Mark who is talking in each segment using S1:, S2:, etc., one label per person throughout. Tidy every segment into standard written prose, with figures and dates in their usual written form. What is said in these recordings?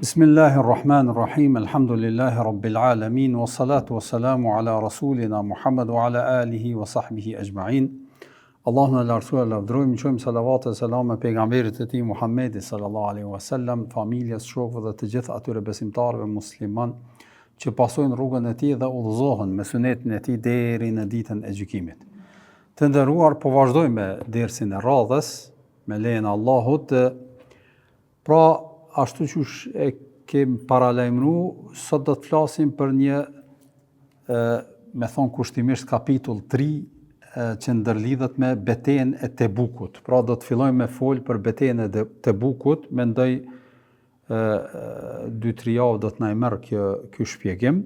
S1: Bismillahirrahmanirrahim, alhamdulillahi rabbil alamin, wa salatu wa salamu ala rasulina Muhammad wa ala alihi wa sahbihi ajma'in. Allahun e lartësuar lavdrojmë, qojmë salavat e selam e pejgamberit e tij Muhammedi sallallahu alaihi wasallam, familjes, shokëve dhe të gjithë atyre besimtarëve musliman që pasojnë rrugën e tij dhe udhëzohen me sunetin e tij deri në ditën e gjykimit. Të nderuar, po vazhdojmë me dersin e radhës me lejen e Allahut. Pra, ashtu që e kem paralajmëruar, sot do të flasim për një, me thonë kushtimisht, kapitull 3 që ndërlidhet me betejën e Tebukut. Pra do të fillojmë me folë për betejën e Tebukut, mendoj 2-3 javë do të na merr ky shpjegim.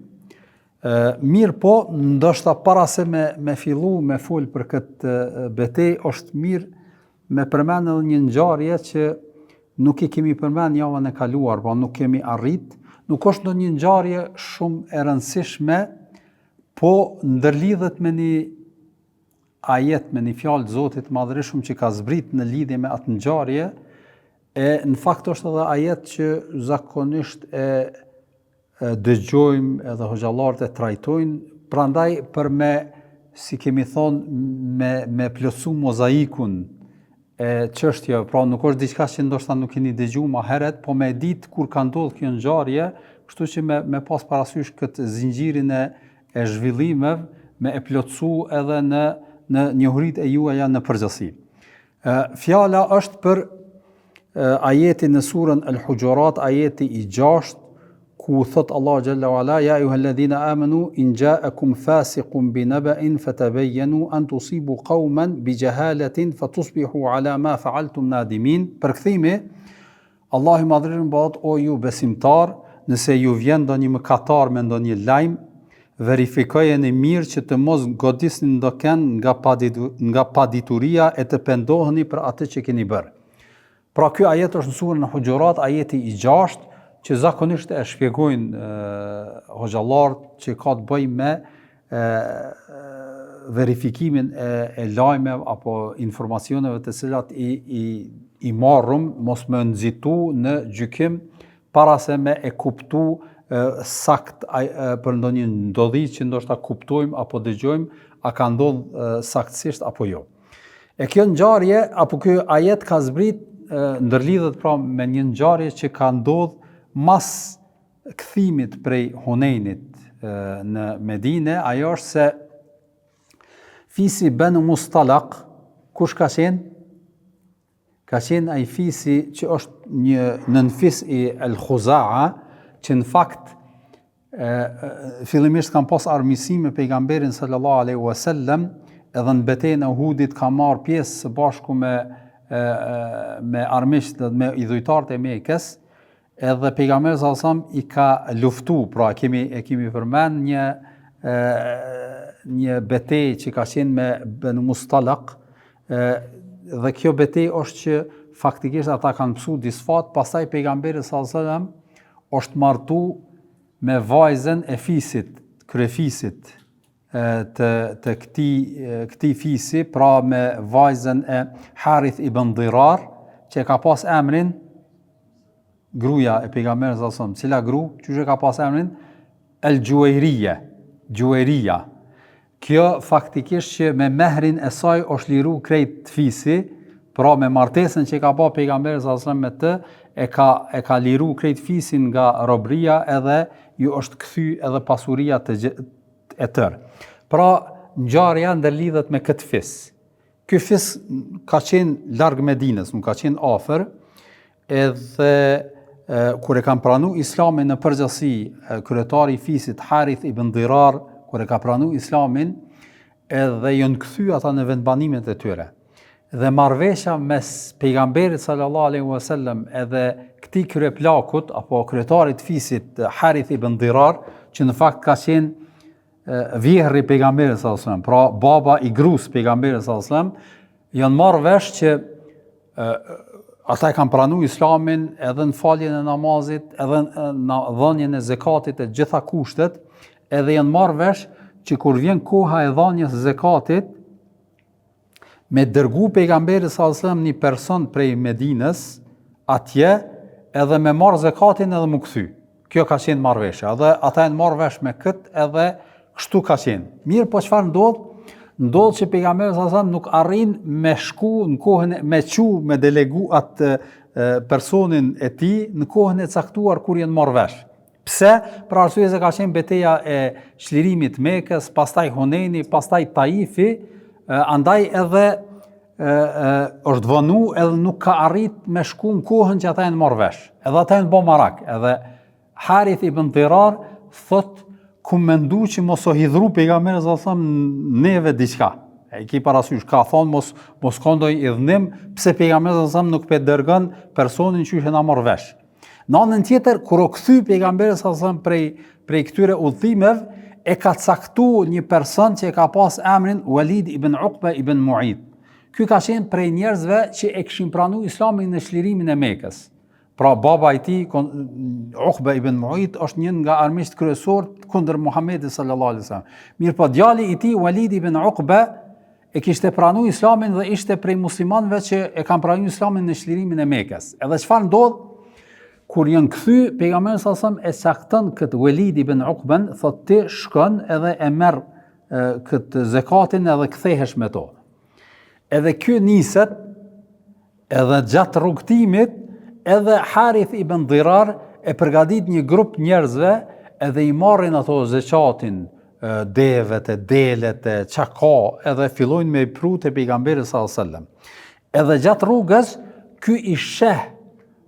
S1: Mirë po, ndoshta para se me fillu me folë për këtë betejë, është mirë me përmend edhe një ngjarje që nuk i kemi përmend javën e kaluar, po nuk kemi arrit. Nuk është ndonjë ngjarje shumë e rëndësishme, po ndërlidhet me një ajet, me një fjalë të Zotit Madhërisht që ka zbrit në lidhje me atë ngjarje, e në fakt është edhe ajet që zakonisht e dëgjojmë edhe hoxhallarët e trajtojnë, prandaj për me, si kemi thonë, me plotsu mozaikun e çështja, pra nuk është diçka që ndoshta nuk keni dëgjuar më herët, po me ditë kur ka ndodhur kjo ngjarje, kështu që me pas parasysh këtë zinxhirin e zhvillimeve, me e plotsu edhe në njohuritë e juaja në përgjithësi. Fjala është për ajetin në surën Al-Hujurat, ajeti i 6, ku thot Allah Jalla wa Ala, ja ayyuhalladhina amanu in ja'akum fasiqun binaba'in fatabayyanu an tusibu qauman bijahalatin fatusbihu ala ma fa'altum nadimin. Përkthimi, Allahu i Madhërisht thotë, o ju besimtar, nëse ju vjen ndonjë mëkatar me ndonjë lajm, verifikojeni mirë që të mos godisni ndokën nga padituria e të pendoheni për atë që keni bërë. Pra ky ajet është në surën Hujurat, ajeti i 6, që zakonisht e shpjegojnë hoxhallarët, që ka të bëjë me verifikimin e lajmeve apo informacioneve të cilat i marrum, mos me nxitu në gjykim para se me e kuptu sakt për ndonjë ndodhi që ndoshta kuptojmë apo dëgjojmë, a ka ndodhur saktësisht apo jo. E kjo ngjarje apo ky ajet ka zbrit ndërlidhet pra me një ngjarje që ka ndodhur mas kthimit prej Hunenit në Medinë. Ajo është se fisi Banu Mustalaq, kush ka qenë? Ka qenë ai fisi që është një nënfis i Al-Khuza'a, që në fakt fillimisht kanë pas armiqësi me pejgamberin sallallahu alaihi wasallam, edhe në betejën e Uhudit ka marrë pjesë së bashku me armiqtë, me idhujtarët e Mekës, edhe pejgamberi sallallahu alaihi wasallam i ka luftu. Pra e kemi përmend një betejë që ka qenë me Banu Mustalaq, dhe kjo betejë është që faktikisht ata kanë mësuar disfat, pastaj pejgamberi sallallahu alaihi wasallam është martu me vajzën e fisit, kryefisit të këtij fisi, pra me vajzën e Harith ibn Dirar, që ka pas emrin gruaja e pejgamberit sallallahu alaihi wasallam. Cila gru? Që ka pas emrin Juwayriya. Kjo faktikisht që me mehrin e saj është liru krejt fisi, pra me martesën që ka pa pejgamberi sallallahu alaihi wasallam me të, e ka liru krejt fisin nga robria, edhe ju është kthy edhe pasuria e tërë. Pra ngjarja ndërlidhet me këtë fis. Ky fis ka qenë larg Medinës, nuk ka qenë afër, edhe kur e kanë pranu islamin në përgjithësi, kryetari i fisit Harith ibn Dirar, kur e ka pranu islamin, edhe janë kthy ata në vendbanimet e tyre. Dhe marrëveshja mes pejgamberit sallallahu alaihi wasallam edhe këtij kryeplakut apo kryetarit fisit Harith ibn Dirar, që në fakt ka qenë vjehri pejgamberit sallallahu alaihi wasallam, pra baba i gruas pejgamberit sallallahu alaihi wasallam, janë marrë vesh që ata e kanë pranuar islamin edhe në faljen e namazit, edhe në dhënien e zakatit, e gjitha kushtet, edhe janë marrë vesh që kur vjen koha e dhënies së zakatit, me dërgu pejgamberit sallallahu alaihi wasallam një person prej Medinës atje, edhe me marrë zekatin edhe më kthy. Kjo ka qenë marrëveshja, edhe ata janë marrë vesh me këtë edhe kështu ka qenë. Mirë, po çfarë ndodh? Ndodh që pejgamberi sallallahu alajhi wasallam nuk arrin me shku në kohën me delegu atë personin e tij në kohën e caktuar kur janë marrë vesh. Pse? Për arsye se ka qenë betejë e çlirimit Mekës, pastaj Huneni, pastaj Taifi, andaj edhe është vënu edhe nuk ka arrit me shku në kohën që ata janë marrë vesh. Edhe ata janë bë marak. Edhe Harith ibn Dirar thot ku mendu që mos o hidhru pejgamberi sallallahu alajhi wasallam neve diçka. E ki parasysh ka thonë mos kondoj idhnim pse pejgamberi sallallahu alajhi wasallam nuk pe dërgon personin që na marr vesh. Në anën tjetër kur u kthy pejgamberi sallallahu alajhi wasallam prej këtyre udhimeve e ka caktuar një person që e ka pas emrin Walid ibn Uqba ibn Mu'id. Ky ka qenë prej njerëzve që e kishin pranuar Islamin në çlirimin e Mekës. Pra baba i tij Uqba ibn Mu'id është një nga armiqtë kryesor kundër Muhamedit sallallahu alaihi wasallam. Mirpo djali i tij Walid ibn Uqba e kishte pranuar Islamin dhe ishte prej muslimanëve që e kanë pranuar Islamin në çlirimin e Mekës. Edhe çfarë ndodh kur janë kthy pejgamberi sallallahu alaihi wasallam e sakton këtë Walid ibn Uqban, thotë ti shkon edhe e merr këtë zakatin edhe kthehesh me to. Edhe ky niset edhe gjatë rrugtimit edhe Harith ibn Dirar e përgatit një grup njerëzve edhe i marrin ato zekatin, devet, delet, çaka, edhe fillojnë me i pru te pejgamberi sallallahu alajhi wasallam. Edhe gjatë rrugës ky i sheh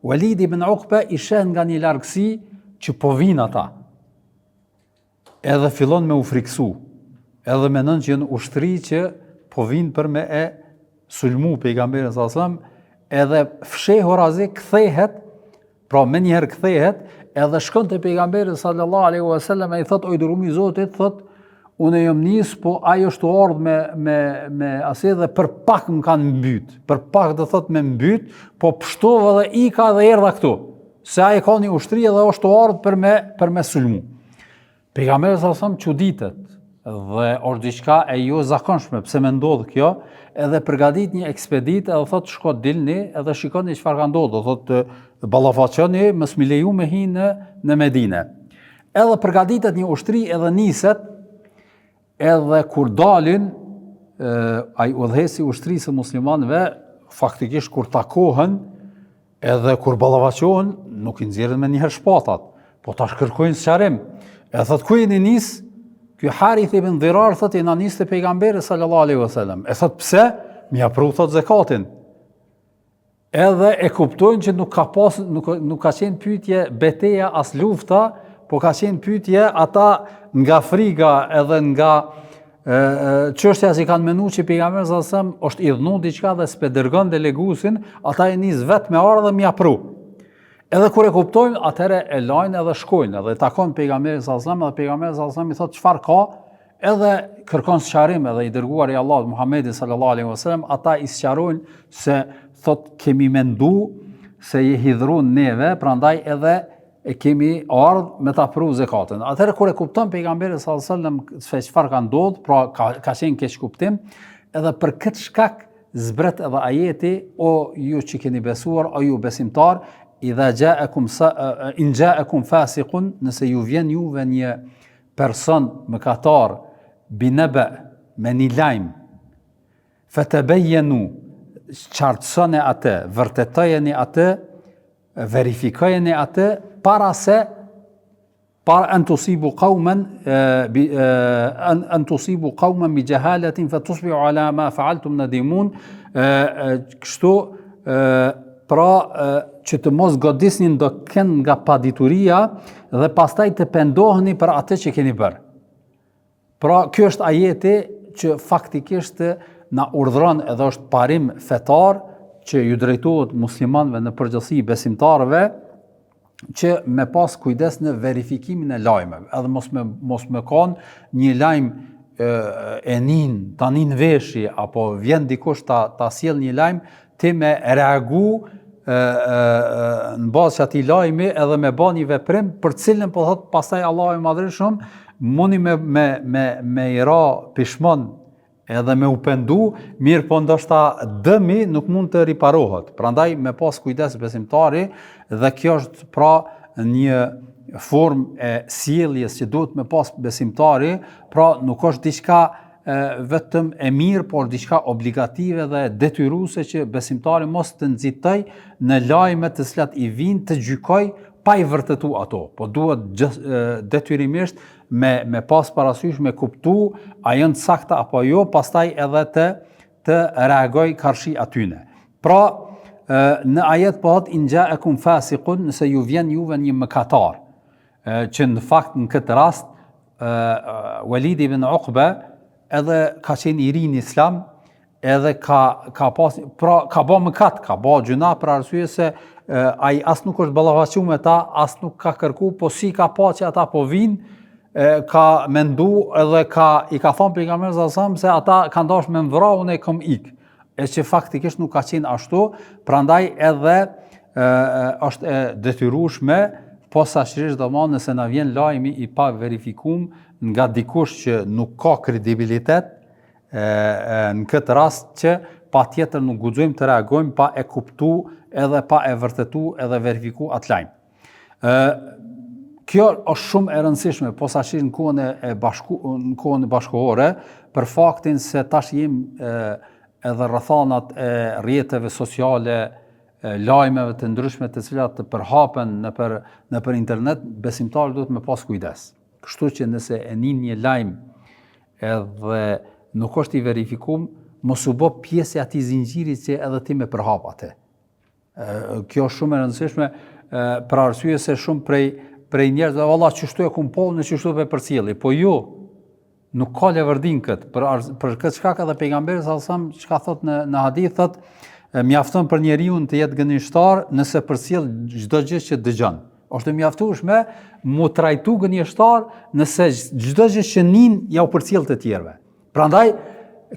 S1: Walid ibn Uqba i sheh nga një largësi që po vinë ata. Edhe fillon me u friksu. Edhe mendon që janë ushtri që po vinë për me e sulmu pejgamberin sallallahu alajhi wasallam. Edhe fshehur azi kthehet, pra me njëherë kthehet, edhe shkon te pejgamberi sallallahu alaihi wasallam e i thot o i dërguari i Zotit, thot unë jam nis, po ai është ardhur me asaj dhe për pak më kanë mbyt. Për pak do thot me mbyt, po pshtova dhe ika dhe erdha këtu. Se ai ka një ushtri dhe është ardhur për me sulmu. Pejgamberi sallallahu alaihi wasallam çuditet dhe është diçka e jo zakonshme, pse më ndodh kjo, edhe përgatit një ekspedit edhe thot shko dilni edhe shikoni çfarë ka ndodhur, thot ballafaqoni, mos më leju me hi në Medinë. Edhe përgatitet një ushtri edhe niset, edhe kur dalin ai udhëhesi ushtrisë së muslimanëve, faktikisht kur takohen edhe kur ballafaqohen, nuk i nxjerrin me njëherë shpatat, po tash kërkojnë sqarim. Edhe thot ku jeni nis? Ky Harith ibn Dirar thot i na nis te pejgamberi sallallahu alaihi wasallam. E thot pse? Mi apru thot zekatin. Edhe e kuptojnë që nuk ka qenë pyetje beteja as lufta, po ka qenë pyetje ata nga friga edhe nga çështja që kanë menuar që pejgamberi sallallahu alaihi wasallam është i dhënë diçka dhe s'pe dërgon deleguesin, ata e nis vetë me ardhë dhe mi apru. Edhe kur e kuptojnë, atëherë e lajnë edhe shkojnë, edhe takon pejgamberin sallallahu alajhi wasallam, dhe pejgamberi sallallahu alajhi wasallam i thotë çfarë ka, edhe kërkon sqarim, edhe i dërguari i Allahut Muhamedi sallallahu alajhi wasallam, ata i sqarojnë se thotë kemi mendu se je hidhruar neve, prandaj edhe e kemi ardhur me ta pru zekatin. Atëherë kur e kupton pejgamberi sallallahu alajhi wasallam se çfarë ka ndodhur, pra ka qenë keq kuptim, edhe për këtë shkak zbret edhe ajeti o ju që keni besuar, o ju besimtar, in ja'akum fasiqun, nëse ju vjen juve një person mëkatar binaba me një lajm, fatabayyanu, qartësoni atë, vërtetojeni atë, verifikojeni atë para an tusibu qauman bi jahalatin fatusbihu ala ma fa'altum nadimun. Kështu pra që të mos godisni ndonjë nga padituria dhe pastaj të pendoheni për atë që keni bërë. Pra ky është ajeti që faktikisht na urdhëron edhe është parim fetar që ju drejtohet muslimanëve në përgjithësi besimtarëve që me pas kujdes në verifikimin e lajmeve, edhe mos me kanë një lajm ta nin veshi apo vjen dikush ta sjell një lajm ti me reagu në bazë që ati lajmi edhe me ba një veprim për cilën po thot pastaj Allahu i Madhërisht mundi me i ra pishmon edhe me u pendu, mirë po ndoshta dëmi nuk mund të riparohet. Prandaj me pas kujdes besimtari, dhe kjo është pra një formë e sjelljes që duhet me pas besimtari, pra nuk është diçka vetëm e mirë, por diçka obligative dhe detyruese që besimtari mos të nxitoj në lajme të cilat i vijnë të gjykoj pa i vërtetu ato, po duhet detyrimisht me pas parasysh, me kuptu a janë të sakta apo jo, pastaj edhe të reagoj karshi atyne. Pra, në ajet po thot in ja'akum fasiqun, nëse ju vjen juve një mëkatar, që në fakt në këtë rast Walid ibn Uqba edhe ka qenë i ri në Islam, edhe ka bë mëkat, ka bë gjuna për arsye se ai as nuk është ballavaçu me ta, as nuk ka kërku, po si ka pa që ata po vinë, ka mendu edhe i ka thonë pejgamberi sallallahu alajhi wasallam se ata kanë dashur me më vrau, unë kam ik. E që faktikisht nuk ka qenë ashtu, prandaj edhe është e detyrueshme posaçërisht domosdoshmë nëse na vjen lajmi i pa verifikuar nga dikush që nuk ka kredibilitet, në këtë rast që patjetër nuk guxojmë të reagojmë pa e kuptu edhe pa e vërtetu edhe verifiku atë lajm. Kjo është shumë e rëndësishme, posaçërisht në kohën e bashkëkohore, për faktin se tash edhe rrethanat e rrjeteve sociale, lajmeve të ndryshme të cilat të përhapen nëpër internet, besimtarët duhet me pas kujdes. Kështu që nëse e nin një lajm edhe nuk është i verifikuar, mos u bë pjesë e atij zinxhiri që edhe ti me përhap atë. Kjo është shumë e rëndësishme për arsye se shumë prej njerëzve valla çështu e kum po, në çështu e përcjelli, po jo. Nuk ka levërdin këtë, për këtë shkak edhe pejgamberi sallallahu alajhi wasallam çka thot në hadith thot, mjafton për njeriu të jetë gënjeshtar nëse përcjell çdo gjë që dëgjon. Është mjaftueshme mu trajtu gënjeshtar nëse çdo gjë që nin ja u përcjell të tjerëve. Prandaj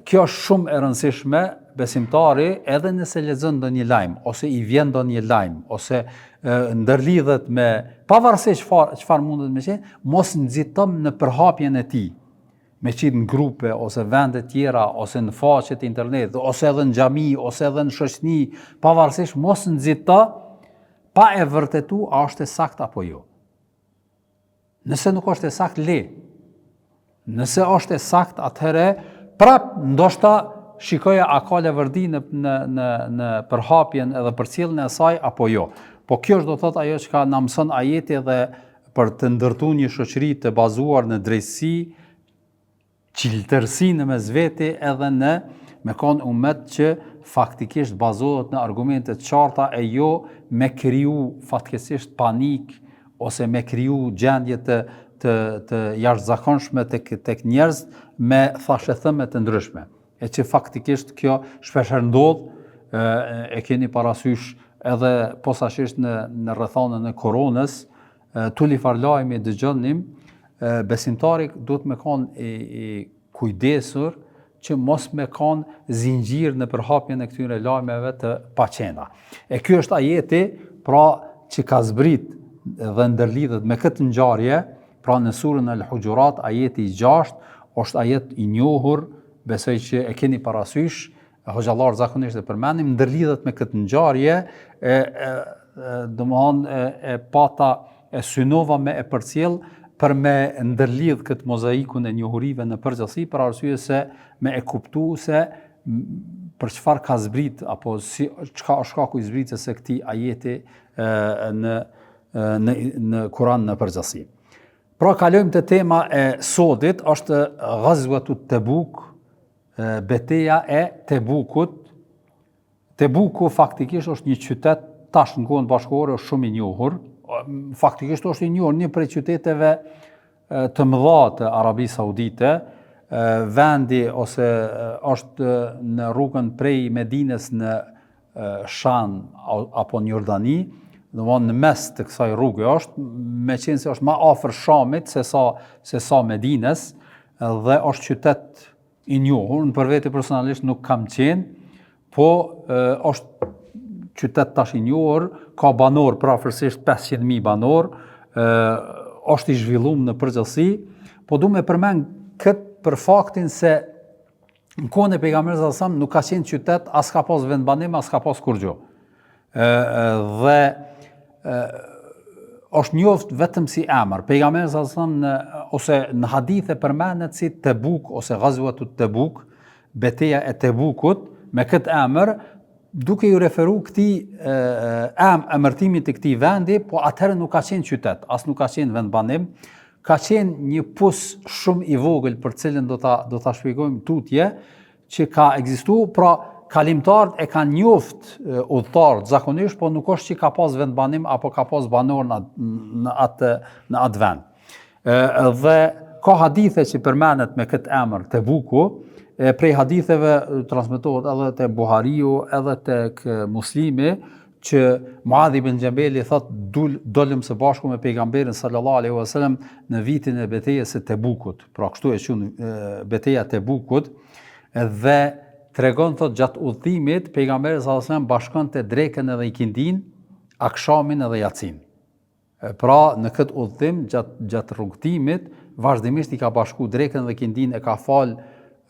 S1: kjo është shumë e rëndësishme, besimtari edhe nëse lexon ndonjë lajm ose i vjen ndonjë lajm ose ndërlidhet me pavarësisht çfarë mundet me qenë, mos nxitom në përhapjen e tij. Me qitë në grupe, ose vende tjera, ose në faqet internet, ose edhe në xhami, ose edhe në shoqëni, pavarësisht mos nxito pa e vërtetu a është e saktë apo jo. Nëse nuk është e saktë, le. Nëse është e saktë, atëherë prap ndoshta shikoja a ka levërdi në përhapjen edhe përcjelljen e saj apo jo. Po kjo është do thotë ajo që na mëson ajeti edhe për të ndërtuar një shoqëri të bazuar në drejtësi, qiltërsi në mes veti edhe me kon umet që faktikisht bazohet në argumente të qarta e jo me kriju fatkeqësisht panik ose me kriju gjendje të jashtëzakonshme tek njerëz me thashëthëme të ndryshme. E që faktikisht kjo shpeshherë ndodh, e keni parasysh edhe posaçërisht në rrethanën e koronës, tuli farlajmi dëgjonim, besimtari duhet me kanë i kujdesur që mos me kanë zinxhir në përhapjen e këtyre lajmeve të paqena. E ky është ajeti pra që ka zbrit dhe ndërlidhet me këtë ngjarje, pra në surën Al-Hujurat, ajeti i 6 është ajet i njohur, besoj që e keni parasysh, hoxhallar zakonisht e përmendim, ndërlidhet me këtë ngjarje, domthonë e pata e synova me e përcjell për me ndërlidh këtë mozaikun e njohurive në përgjithësi, për arsye se me e kuptu se për çfarë ka zbrit, apo çka është shkaku i zbritjes së këtij ajeti në Kur'an në përgjithësi. Pra kalojmë te tema e sodit, është Ghazwatu Tabuk, betejë e Tabukut. Tabuku faktikisht është një qytet tash në kohën bashkëkohore është shumë i njohur. Faktikisht është i njohur, një prej qyteteve të mëdha të Arabisë Saudite, vendi ose është në rrugën prej Medinës në Shan apo në Jordani, domthonë në mes të kësaj rruge është, meqense se është më afër Shamit se sa Medinës, dhe është qytet i njohur. Unë për vete personalisht nuk kam qenë, po është qytet tash i njohur, ka banor, prafërsisht 500.000 banor, është i zhvilluar në përgjithësi, po du me përmend këtë për faktin se në kohën e pejgamberit sallallahu alajhi wasallam nuk ka qenë qytet, as ka pas vendbanim, as ka pas kurrë. Dhe është njoft vetëm si emër. Pejgamberi sallallahu alajhi wasallam ose në hadithe përmendet si Tebuk ose Ghazwatu Tebuk, betejë e Tebukut me këtë emër, duke ju referu këtij emërtimit të këtij vendi, po atëherë nuk ka qenë qytet, as nuk ka qenë vendbanim, ka qenë një pus shumë i vogël për cilën do ta shpjegojmë tutje, që ka ekzistuar, pra kalimtarët e kanë njoft udhëtarët zakonisht, po nuk është që ka pas vendbanim apo ka pas banor në atë vend. Dhe ka hadithe që përmendet me këtë emër Tebuku, prej haditheve transmetohet edhe te Buhariu, edhe tek Muslimi, që Muadh ibn Xhabeli thot dolëm së bashku me pejgamberin sallallahu alaihi wasallam në vitin e betejës së Tebukut. Pra kështu e quhen betejë e Tebukut, dhe tregon thot gjatë udhëtimit pejgamberi sallallahu alaihi wasallam bashkonte drekën edhe ikindin, akshamin edhe yacin. Pra në këtë udhëtim gjatë rrugtimit vazhdimisht i ka bashku drekën dhe ikindin, e ka fal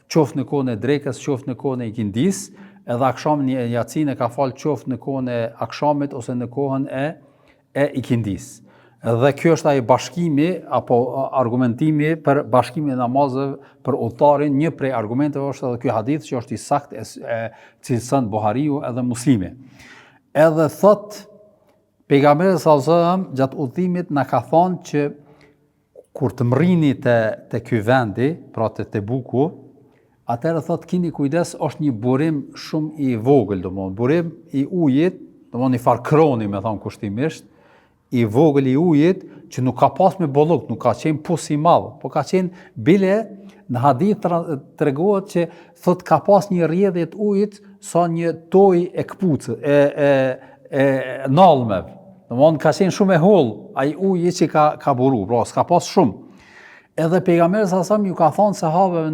S1: qoftë në kohën e drekës, qoftë në kohën e ikindis, edhe akshamin e yacin e ka fal qoftë në kohën e akshamit ose në kohën e ikindis. Dhe kjo është ai bashkimi apo argumentimi për bashkimin e namazeve për udhëtarin. Një prej argumenteve është edhe ky hadith që është i saktë e cilëson Buhariu edhe Muslimi. Edhe thot pejgamberi sallallahu alajhi wasallam gjatë udhëtimit na ka thonë që kur të mrrini te ky vendi, pra te Tebuku, atëherë thot keni kujdes, është një burim shumë i vogël, domthonë burim i ujit, domthonë i farkroni me thon kushtimisht, i vogël i ujit që nuk ka pas me bollok, nuk ka qenë pus i madh, po ka qenë bile në hadith tregohet që thot ka pas një rrjedhje të ujit sa një toj e kpucë, e nallmeve. Domthonë ka qenë shumë e holl ai uji që ka buru, pra s'ka pas shumë. Edhe pejgamberi sallallahu alajhi wasallam ju ka thonë sahabeve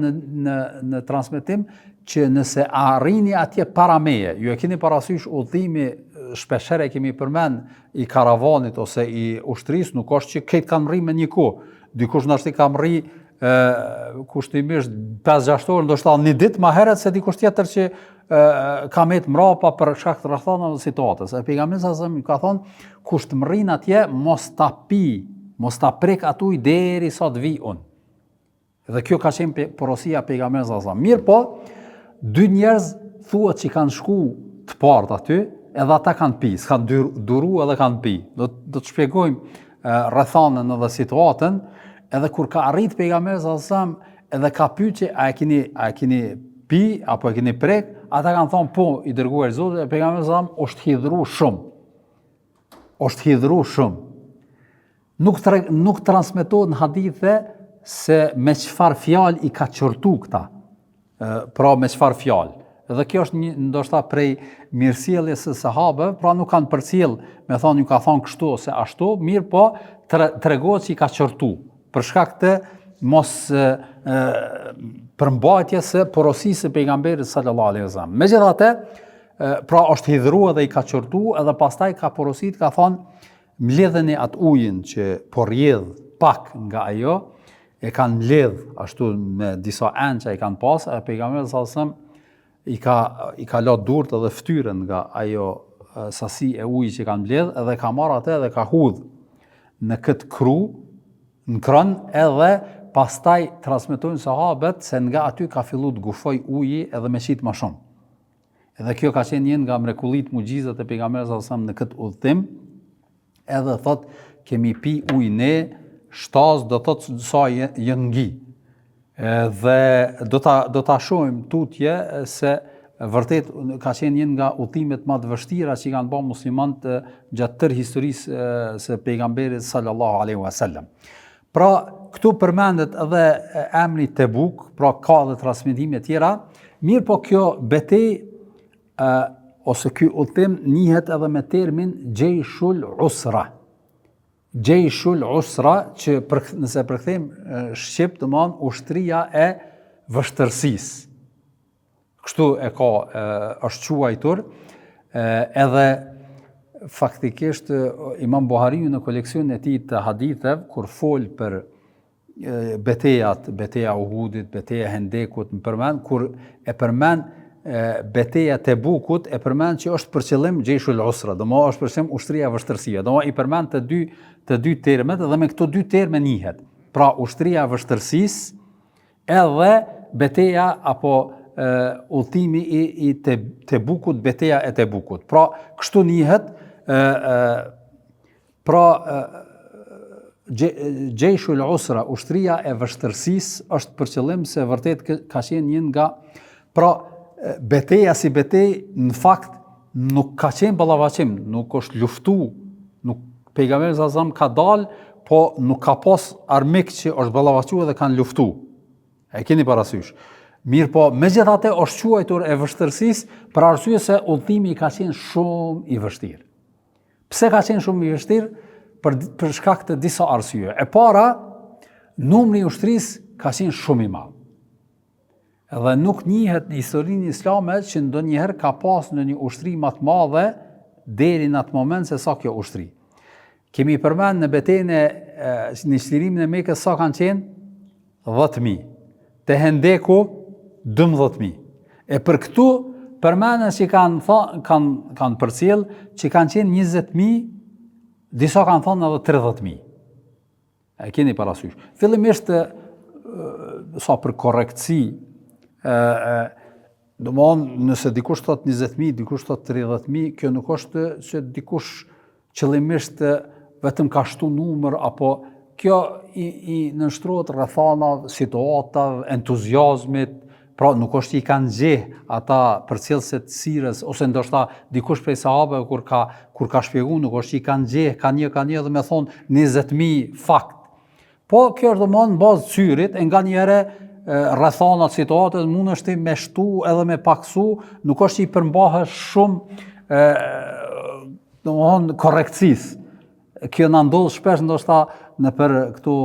S1: në transmetim që nëse arrini atje para meje, ju e keni parasysh udhimi shpeshherë kemi përmend i karavanit ose i ushtrisë, nuk është që këtë kanë mri me një kohë. Dikush ndoshta ka mri kushtimisht 5-6 orë, ndoshta një ditë më herët se dikush tjetër që ka met mrapa për shkak të rrethonave të situatës. Pejgamberi sallallahu alajhi wasallam ju ka thonë kush të mrin atje mos ta prek atuj deri sa të vi unë. Dhe kjo ka qenë porosia pejgamberit sallallahu alajhi wasallam. Mirë po, dy njerëz thuhet që kanë shku të partë aty, edhe ata kanë pi, s'kanë duru edhe kanë pi. Do të shpjegojmë rrethonën edhe situatën, edhe kur ka arrit pejgamberi sallallahu alajhi wasallam, edhe ka pyetë a e keni pi apo e keni prek, ata kanë thonë po, i dërguar i Zotit, pejgamberi sallallahu alajhi wasallam është hidhur shumë. Është hidhur shumë. Nuk transmetohet në hadithe se me çfarë fjalë i ka qortu këta. Pra me çfarë fjalë. Dhe kjo është ndoshta prej mirësjelljes së sahabëve, pra nuk kanë përcjell me thonë ju ka thonë kështu ose ashtu, mirë po tregohet që i ka qortu për shkak të mos përmbajtjes së porosisë së pejgamberit sallallahu alaihi wasallam. Megjithatë, pra është hidhur dhe i ka qortu, edhe pastaj ka porosit, ka thonë mbledheni atë ujin që po rrjedh pak nga ajo, e kanë mbledh ashtu me disa anë që i kanë pas, e pejgamberi sallallahu alajhi wasallam i ka lënë durt edhe fytyrën nga ajo sasi e ujit që kanë mbledh, edhe ka marrë atë dhe ka hudh në këtë kru, në krën, edhe pastaj transmetojnë sahabët se nga aty ka filluar të gufoj uji edhe me qit më shumë. Edhe kjo ka qenë një nga mrekullitë mugjizat e pejgamberit sallallahu alajhi wasallam në këtë udhtim. Edhe thot kemi pi ujë ne shtaz, do thot sa jëngi. Dhe do ta shohim tutje se vërtet ka qenë një nga udhimet më të vështira që kanë bërë muslimanët gjatë tërë historisë së pejgamberit sallallahu alaihi wasallam. Pra këtu përmendet edhe emri Tebuk, pra ka edhe transmetime tjera, mirë po kjo betejë ose ky udhtim njihet edhe me termin Gjejshul Usra. Gjejshul Usra, që nëse përkthejmë shqip, do të thonë ushtria e vështërsisë. Kështu është quajtur, edhe faktikisht Imam Buhariu në koleksionin e tij të haditheve kur fol për betejat, beteja Uhudit, beteja Hendekut, më përmend, kur e përmend beteja Tebukut, e përmend që është për qëllim Gjeshul Usra, do më është për qëllim ushtria e vështërsive, do më i përmend të dy termet dhe me këto dy terme njihet. Pra ushtria e vështërsisë edhe beteja apo udhëtimi i Tebukut, beteja e Tebukut. Pra kështu njihet, Gjeshul Usra, ushtria e vështërsisë, është për qëllim se vërtet ka qenë një nga, pra beteja si betej në fakt nuk ka qenë ballavaçim, nuk është luftu, nuk pejgamberi sa ka dalë, po nuk ka pas armik që është ballavaçuar dhe kanë luftu. E keni parasysh. Mirë po, megjithatë është quajtur e vështërsisë për arsye se udhëtimi ka qenë shumë i vështirë. Pse ka qenë shumë i vështirë? Për shkak të disa arsye. E para, numri i ushtrisë ka qenë shumë i madh. Edhe nuk njihet në historinë islame që ndonjëherë ka pas në një ushtri më të madhe deri në atë moment se sa kjo ushtri. Kemi përmend në betejën në shlirimin e Mekës sa kanë qenë 10.000. Te Hendeku 12.000. E për këtu përmenden që kanë përcjell që kanë qenë 20.000, disa kanë thonë edhe 30.000. E keni parasysh. Fillimisht sa për korrektësi, domthonë nëse dikush thot 20.000, dikush thot 30.000, kjo nuk është që dikush qëllimisht vetëm ka shtu numër, apo kjo i nënshtrohet rrethana, situatave, entuziazmit, pra nuk është i kanë gjeh ata përcjellësit sirës, ose ndoshta dikush prej sahabëve kur ka shpjeguar nuk është i kanë gjeh, ka një dhe me thonë 20.000 fakt. Po kjo është domosdoshmë në bazë syrit, e nganjëherë rrethanat, situatat mundesh ti me shtu edhe me paksu, nuk është i përmbahesh shumë domosdoshmë korrektësisë. Kjo na ndodh shpesh ndoshta nëpër këto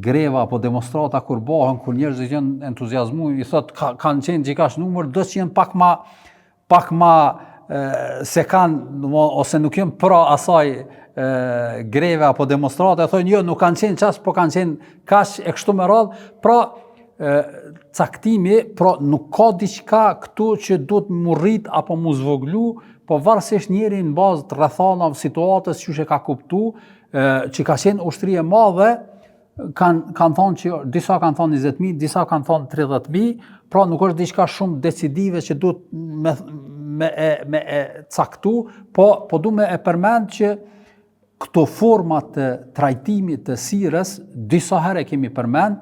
S1: greva apo demonstrata kur bëhen, kur njerëzit janë entuziazmuar, i thot kanë qenë gjikash numër, do që janë pak ma se kanë, ose nuk janë pra asaj greve apo demonstrate, thonë jo, nuk kanë qenë qas, po kanë qenë kash e kështu me radhë, pra caktimi, pra nuk ka diçka këtu që duhet mu rrit apo mu zvoglu, po varësisht njeri në bazë të rrethanave, situatës që e ka kuptu, që ka qenë ushtri e madhe, kanë thonë që disa kanë thonë 20.000, disa kanë thonë 30.000, pra nuk është diçka shumë decisive që duhet me caktu, po du me e përmend që këto format të trajtimit të sirës, disa herë kemi përmend,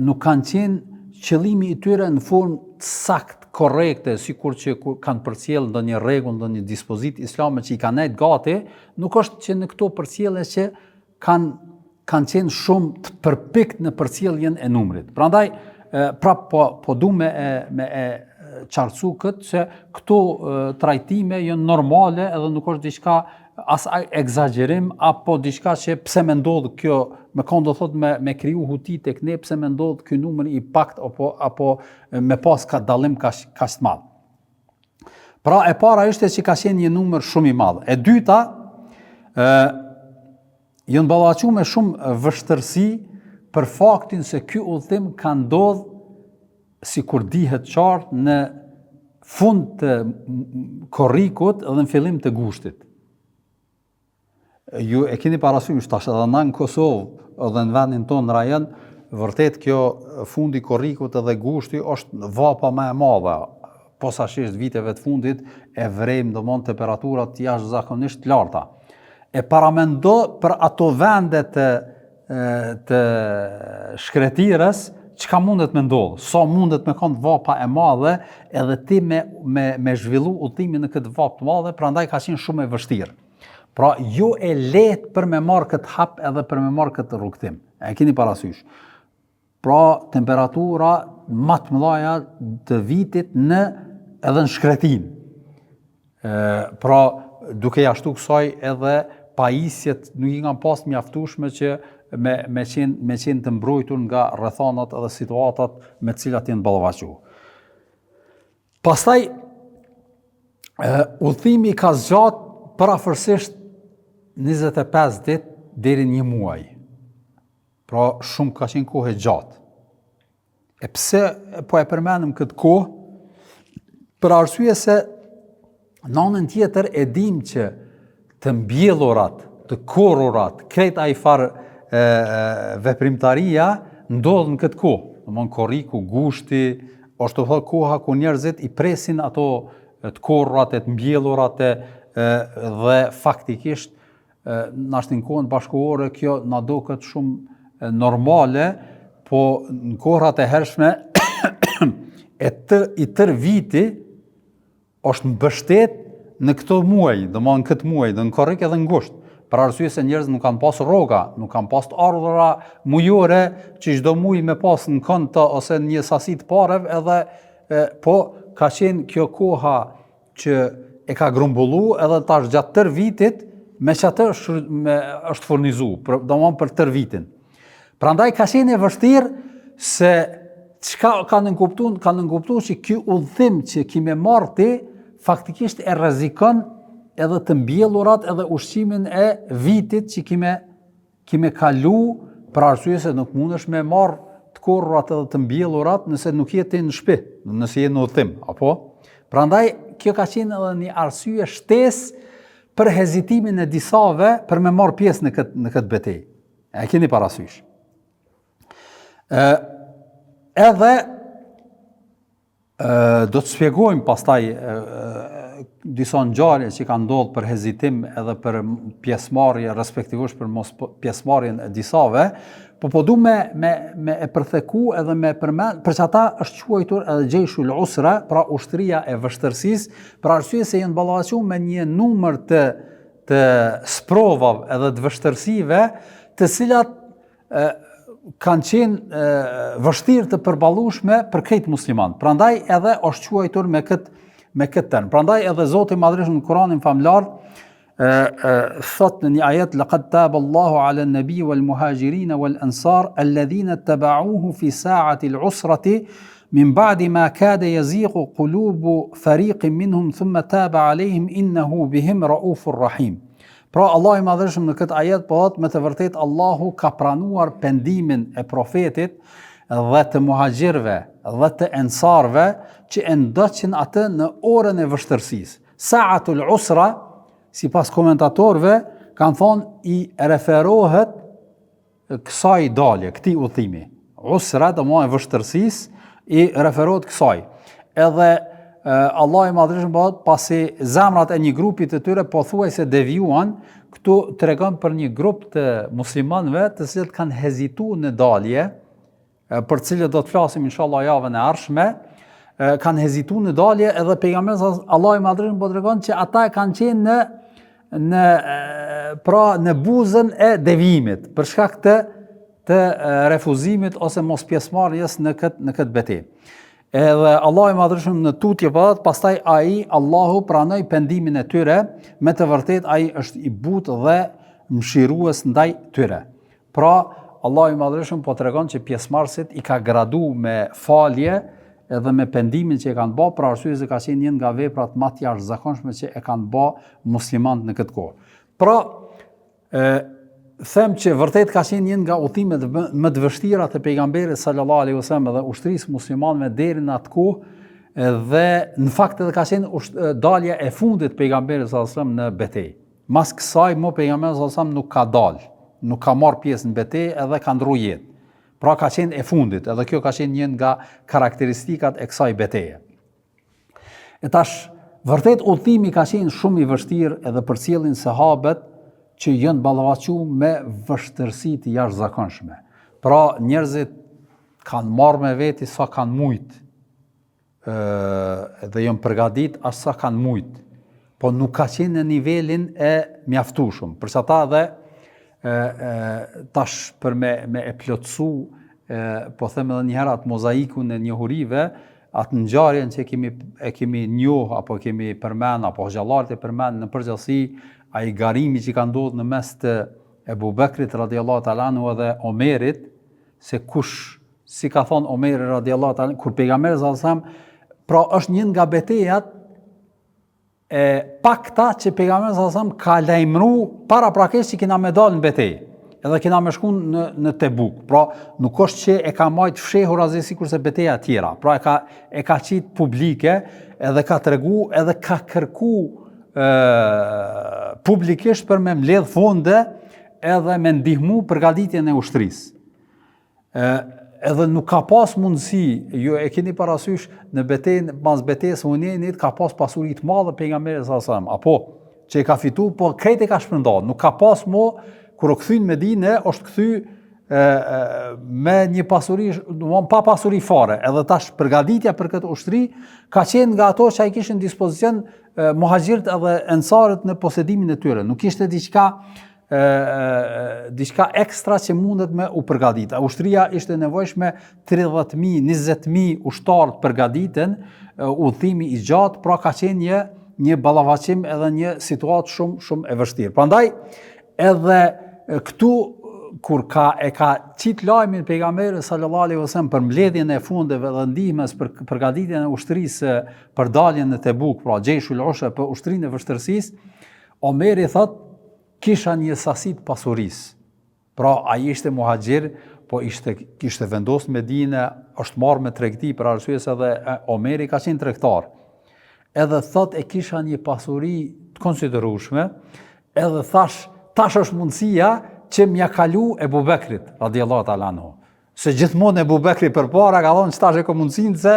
S1: nuk kanë qenë qëllimi i tyre në formë sakt, korrekte, sikur që kanë përcjell ndonjë rregull, ndonjë dispozit islame që i kanë nejtë gati, nuk është që në këto përcjellje që kanë qenë shumë të përpikt në përcjelljen e numrit. Prandaj, po du me qartësu këtë që këto trajtime janë normale edhe nuk është diçka as egzagerim, apo diçka që pse me ndodhë kjo, me kondo thot me kriju huti tek ne, pse me ndodhë kjo numër i pakt, apo me pas ka dalim ka të madh. Pra e para ishte që ka qenë një numër shumë i madh. E dyta, janë ballavaçuar me shumë vështërsi për faktin se ky udhëtim ka ndodhur, sikur dihet qartë, në fund të korrikut dhe në fillim të gushtit. Ju e keni parasysh tash edhe na në Kosovë edhe në vendin tonë në rajon, vërtet kjo fundi korrikut edhe gushti është vapa më e madhe. Posaçërisht viteve të fundit e vrejmë domthonë temperaturat jashtëzakonisht larta. E paramendo për ato vende të shkretirës, çka mundet me ndodhë, sa mundet me kanë vapa e madhe, edhe ti me zhvillu udhëtimin në këtë vapë të madhe, prandaj ka qenë shumë e vështirë. Pra ju e lehtë për me marrë këtë hap edhe për me marrë këtë rrugtim. E keni parasysh. Pra temperatura më të mëdha të vitit edhe në shkretin. Pra duke jashtu kësaj edhe pajisjet nuk i kanë pas mjaftueshme që me qenë të mbrojtur nga rrethanat edhe situatat me cilat janë ballavaçuar. Pastaj udhëtimi ka zgjatë parafërsisht 25 ditë deri në 1 muaj. Pra shumë ka qenë kohë e gjatë. E pse po e përmendim këtë kohë? Për arsye se në anën tjetër e dim që të mbjellurat, të korrurat, krejt ai farë veprimtaria ndodh në këtë kohë. Domthon korriku, gushti, është të thotë koha ku njerëzit i presin ato të korrurat, të mbjellurat dhe faktikisht në ashtin kohën bashkëkohore kjo na duket shumë normale, po në kohrat e hershme i tër viti është mbështet në këto muaj, domthon në këtë muaj, në korrik edhe ngusht, për arsye se njerëzit nuk kanë pas rroga, nuk kanë pas ardhura mujore që çdo muaj me pas në konto ose një sasi të pareve, edhe po ka qenë kjo koha që e ka grumbullu edhe tash gjatë tër vitit me çatë është furnizu, domthon për tër vitin. Prandaj ka qenë e vështirë se çka kanë nënkuptuar që ky udhim që kimë marrë ti faktikisht e rrezikon edhe të mbjellurat edhe ushqimin e vitit që kime kalu, për arsye se nuk mundesh me marrë të korrurat edhe të mbjellurat nëse nuk jeti në shtëpi, nëse je në udhim, apo? Prandaj kjo ka qenë edhe një arsye shtesë për hezitimin e disave për me marrë pjesë në këtë betejë. E keni parasysh. Edhe do të shpjegojmë pastaj disa ngjarje që kanë ndodhur për hezitim edhe për pjesëmarrje, respektivisht për mos pjesëmarrjen e disave, po du me e përtheku edhe me përmend, për që ata është quajtur edhe Gjejshul Usra, pra ushtria e vështërsisë, për arsye se janë ballafaqur me një numër të sprovave edhe të vështërsive, të cilat kanë qenë vështirë të përballueshme për krejt musliman. Prandaj edhe është quajtur me këtë term. Prandaj edhe Zoti i Madhërisht në Kur'anin famlar thot në një ajet laqad taba Allahu 'ala an-nabi wal muhajirin wal ansar alladhina ittaba'uhu fi sa'ati al-'usrati min ba'di ma kada yazighu qulubu fariqin minhum thumma taba 'alayhim innahu bihim ra'ufur rahim. Pra Allah i Madhërisht në këtë ajet po thot me të vërtetë Allahu ka pranuar pendimin e profetit dhe të muhaxhirëve dhe të ensarve që e ndoqin atë në orën e vështërsisë. Sa'atul usra, sipas komentatorëve, kanë thonë i referohet kësaj dalje, këtij udhimi. Usra, domethënë vështërsisë, i referohet kësaj. Edhe Allah i Madhërisht bëhet pasi zemrat e një grupi të tyre pothuajse devijuan, këtu tregon për një grup të muslimanëve të cilët kanë hezituar në dalje, për cilët do të flasim inshallah javën e ardhshme, kanë hezituar në dalje edhe pejgamberi Allah i Madhërisht po tregon që ata kanë qenë në buzën e devijimit për shkak të refuzimit ose mos pjesëmarrjes në këtë betejë. Edhe Allah i Madhërisht në tutje vëllat, pastaj ai Allahu pranoi pendimin e tyre, me të vërtetë ai është i butë dhe mëshirues ndaj tyre. Pra Allah i Madhërisht po tregon që pjesëmarrësit i ka gradu me falje edhe me pendimin që e kanë bë, për arsye se ka qenë një nga veprat më të jashtëzakonshme që e kanë bë muslimanët në këtë kohë. Pra them që vërtet ka qenë një nga udhimet më të vështira të pejgamberit sallallahu alaihi wasallam dhe ushtrisë muslimanëve deri në atë kohë dhe në fakt edhe ka qenë dalja e fundit pejgamberit sallallahu alaihi wasallam në betejë. Mas kësaj pejgamberi sallallahu alaihi wasallam nuk ka dalë, nuk ka marrë pjesë në betejë edhe ka ndruar jetë. Pra ka qenë e fundit, edhe kjo ka qenë një nga karakteristikat e kësaj beteje. E tash, vërtet udhimi ka qenë shumë i vështirë edhe përcjellin sahabët që janë ballafaqur me vështirësi të jashtëzakonshme. Pra njerëzit kanë marrë me veti sa kanë mujt, dhe janë përgatit as sa kanë mujt, po nuk ka qenë në nivelin e mjaftueshëm. Për sa ta dhe tash për me e plotësu, po them edhe një herë atë mozaikun e njohurive, atë ngjarjen që e kemi njoh apo kemi përmend apo xhallarët e përmend në përgjithësi, ai garimi që ka ndodhur në mes të Ebu Bekrit radiallahu ta'ala anhu dhe Omerit, se kush, si ka thonë Omeri radiallahu ta'ala anhu, kur pejgamberi sallallahu alaihi wasallam, pra është një nga betejat e pakta që pejgamberi sallallahu alaihi wasallam ka lajmëruar paraprakisht që kena me dalë në betejë. edhe kena me shku në Tebuk. Pra, nuk është që e ka majtë fshehur asgjë sikurse betejat tjera. Pra, e ka qitë publike, edhe ka tregu, edhe ka kërku publikisht për me mbledh fonde edhe me ndihmu përgatitjen e ushtrisë. Edhe nuk ka pas mundësi, ju e keni parasysh në betejën, pas betejës së Hunenit ka pas pasuri të madhe pejgamberi sallallahu alajhi wasallam, apo që e ka fitu, po krejt e ka shpërndarë. Nuk ka pas kur o këthyn Medinë, është këthy me një pasuri, pa pasuri fare, edhe tash përgatitja për këtë ushtri ka qenë nga ato që ai kishin dispozicion muhaxhirët edhe ensarët në posedimin e tyre. Nuk ishte diçka ekstra që mundet me u përgatit. Ushtria ishte nevojshme 30.000, 20.000 ushtarë të përgatiten, udhëtimi i gjatë, pra ka qenë një ballafaqim edhe një situatë shumë e vështirë. Prandaj edhe këtu kur e ka qitë lajmin pejgamberi sallallahu alaihi wasallam për mbledhjen e fundeve dhe ndihmës për përgatitjen e ushtrisë për daljen në Tebuk, pra Xheshul Usha për ushtrinë e vështirësisë, Omeri thotë kisha një sasi të pasurisë. Pra ai ishte muhaxhir, po kishte vendosur Medinë, është marrë me tregti për arsye se edhe Omeri ka qenë tregtar. Edhe thot e kisha një pasuri të konsiderueshme, edhe tash është mundësia që m'ja kalu Ebu Bekrit, radiallahu ta'ala anhu. Se gjithmonë Ebu Bekri përpara ka thonë që tash e ka mundësinë se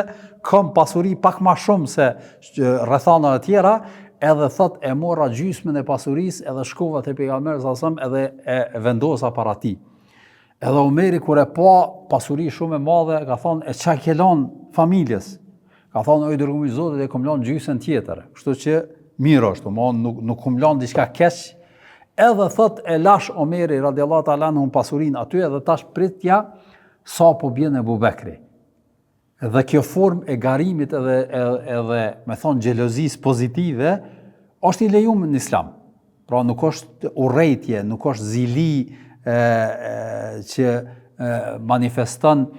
S1: kam pasuri pak ma shumë se rrethanat e tjera, edhe thot e mora gjysmën e pasurisë edhe shkova te pejgamberi sallallahu alajhi wasallam edhe e vendosa para tij. Edhe Omeri kur e pa pasuri shumë e madhe, ka thonë e çka ke lënë familjes? Ka thonë oj dërguar i Zotit e kam lënë gjysmën tjetër. Kështu që mirë është, nuk kum lënë diçka keq. Edhe thot e lash Omeri radiallahu ta'ala anhu pasurinë aty edhe tash pritja sa po bjen Ebu Bekri. Dhe kjo formë e garimit edhe me thonë xhelozisë pozitive është i lejuar në Islam. Pra nuk është urrejtje, nuk është zili që manifeston